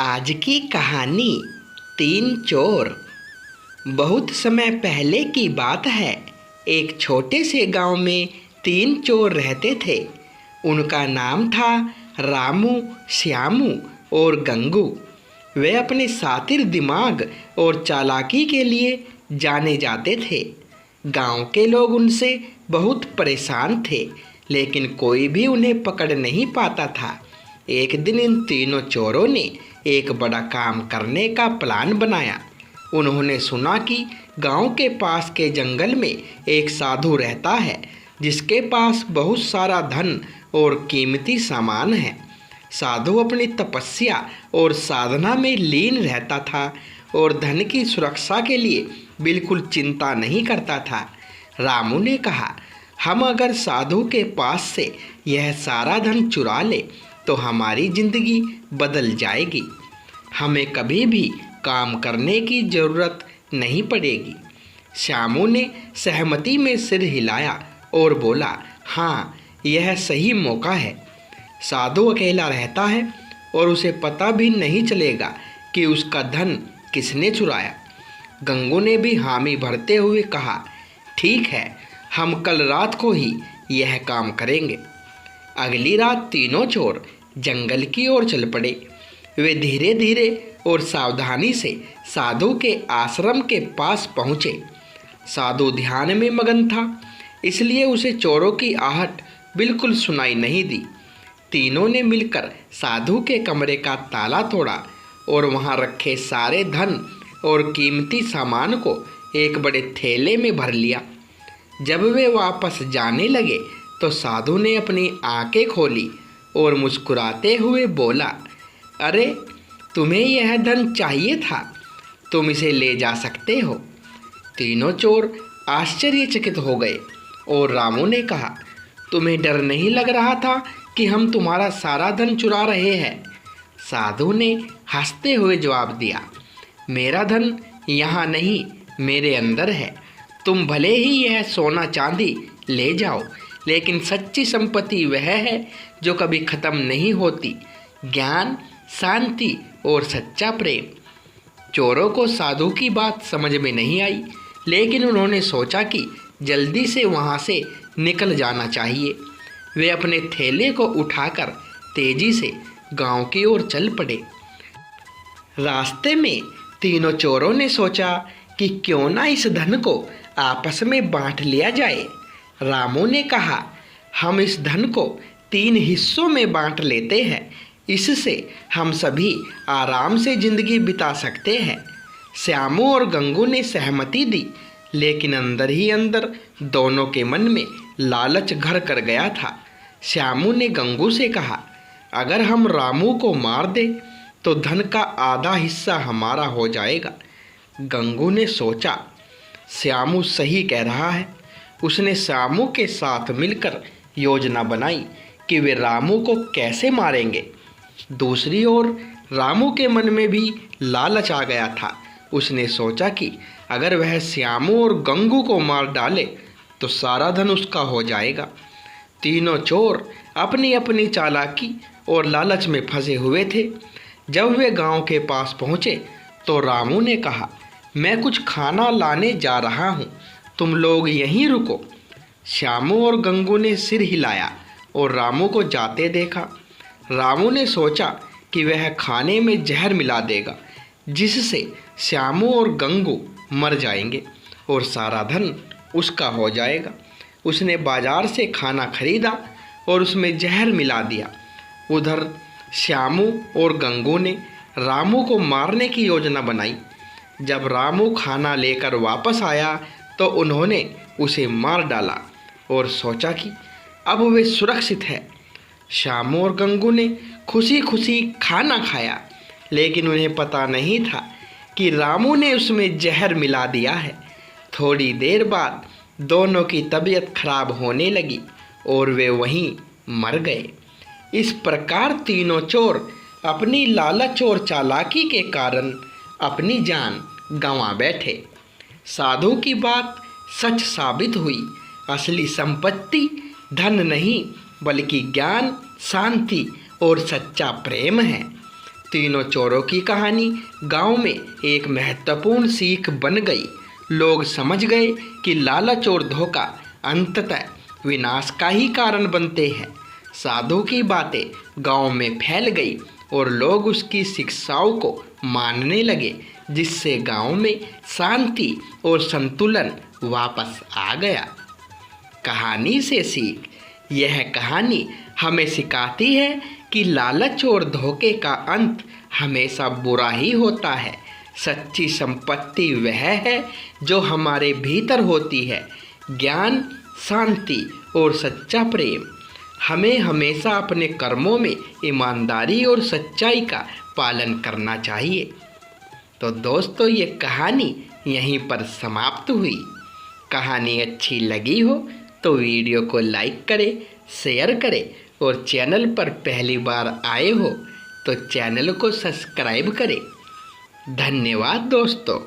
आज की कहानी तीन चोर। बहुत समय पहले की बात है। एक छोटे से गांव में तीन चोर रहते थे। उनका नाम था रामू, श्यामू और गंगू। वे अपने शातिर दिमाग और चालाकी के लिए जाने जाते थे। गांव के लोग उनसे बहुत परेशान थे, लेकिन कोई भी उन्हें पकड़ नहीं पाता था। एक दिन इन तीनों चोरों ने एक बड़ा काम करने का प्लान बनाया। उन्होंने सुना कि गांव के पास के जंगल में एक साधु रहता है, जिसके पास बहुत सारा धन और कीमती सामान है। साधु अपनी तपस्या और साधना में लीन रहता था और धन की सुरक्षा के लिए बिल्कुल चिंता नहीं करता था। रामू ने कहा, हम अगर साधु के पास से यह सारा धन चुरा ले तो हमारी जिंदगी बदल जाएगी। हमें कभी भी काम करने की ज़रूरत नहीं पड़ेगी। श्यामू ने सहमति में सिर हिलाया और बोला, हाँ, यह सही मौका है। साधु अकेला रहता है और उसे पता भी नहीं चलेगा कि उसका धन किसने चुराया। गंगू ने भी हामी भरते हुए कहा, ठीक है, हम कल रात को ही यह काम करेंगे। अगली रात तीनों चोर जंगल की ओर चल पड़े। वे धीरे धीरे और सावधानी से साधु के आश्रम के पास पहुँचे। साधु ध्यान में मगन था, इसलिए उसे चोरों की आहट बिल्कुल सुनाई नहीं दी। तीनों ने मिलकर साधु के कमरे का ताला तोड़ा और वहाँ रखे सारे धन और कीमती सामान को एक बड़े थैले में भर लिया। जब वे वापस जाने लगे तो साधु ने अपनी आंखें खोली और मुस्कुराते हुए बोला, अरे, तुम्हें यह धन चाहिए था, तुम इसे ले जा सकते हो। तीनों चोर आश्चर्यचकित हो गए और रामू ने कहा, तुम्हें डर नहीं लग रहा था कि हम तुम्हारा सारा धन चुरा रहे हैं? साधु ने हंसते हुए जवाब दिया, मेरा धन यहाँ नहीं, मेरे अंदर है। तुम भले ही यह सोना चांदी ले जाओ, लेकिन सच्ची संपत्ति वह है जो कभी ख़त्म नहीं होती, ज्ञान, शांति और सच्चा प्रेम। चोरों को साधु की बात समझ में नहीं आई, लेकिन उन्होंने सोचा कि जल्दी से वहाँ से निकल जाना चाहिए। वे अपने थैले को उठाकर तेजी से गांव की ओर चल पड़े। रास्ते में तीनों चोरों ने सोचा कि क्यों ना इस धन को आपस में बांट लिया जाए। रामू ने कहा, हम इस धन को 3 हिस्सों में बांट लेते हैं, इससे हम सभी आराम से जिंदगी बिता सकते हैं। श्यामू और गंगू ने सहमति दी, लेकिन अंदर ही अंदर दोनों के मन में लालच घर कर गया था। श्यामू ने गंगू से कहा, अगर हम रामू को मार दें तो धन का आधा हिस्सा हमारा हो जाएगा। गंगू ने सोचा, श्यामू सही कह रहा है। उसने श्यामू के साथ मिलकर योजना बनाई कि वे रामू को कैसे मारेंगे। दूसरी ओर रामू के मन में भी लालच आ गया था। उसने सोचा कि अगर वह श्यामू और गंगू को मार डाले तो सारा धन उसका हो जाएगा। तीनों चोर अपनी अपनी चालाकी और लालच में फंसे हुए थे। जब वे गांव के पास पहुँचे तो रामू ने कहा, मैं कुछ खाना लाने जा रहा हूँ, तुम लोग यहीं रुको। श्यामू और गंगू ने सिर हिलाया और रामू को जाते देखा। रामू ने सोचा कि वह खाने में जहर मिला देगा, जिससे श्यामू और गंगू मर जाएंगे और सारा धन उसका हो जाएगा। उसने बाजार से खाना खरीदा और उसमें जहर मिला दिया। उधर श्यामू और गंगू ने रामू को मारने की योजना बनाई। जब रामू खाना लेकर वापस आया तो उन्होंने उसे मार डाला और सोचा कि अब वे सुरक्षित है। श्यामू और गंगू ने खुशी खुशी खाना खाया, लेकिन उन्हें पता नहीं था कि रामू ने उसमें जहर मिला दिया है। थोड़ी देर बाद दोनों की तबीयत खराब होने लगी और वे वहीं मर गए। इस प्रकार तीनों चोर अपनी लालच और चालाकी के कारण अपनी जान गंवा बैठे। साधु की बात सच साबित हुई। असली संपत्ति धन नहीं, बल्कि ज्ञान, शांति और सच्चा प्रेम है। तीनों चोरों की कहानी गांव में एक महत्वपूर्ण सीख बन गई। लोग समझ गए कि लालच और धोखा अंततः विनाश का ही कारण बनते हैं। साधु की बातें गांव में फैल गई और लोग उसकी शिक्षाओं को मानने लगे, जिससे गांव में शांति और संतुलन वापस आ गया। कहानी से सीख। यह कहानी हमें सिखाती है कि लालच और धोखे का अंत हमेशा बुरा ही होता है। सच्ची संपत्ति वह है जो हमारे भीतर होती है। ज्ञान, शांति और सच्चा प्रेम। हमें हमेशा अपने कर्मों में ईमानदारी और सच्चाई का पालन करना चाहिए। तो दोस्तों, ये कहानी यहीं पर समाप्त हुई। कहानी अच्छी लगी हो तो वीडियो को लाइक करें, शेयर करें और चैनल पर पहली बार आए हो तो चैनल को सब्सक्राइब करें। धन्यवाद दोस्तों।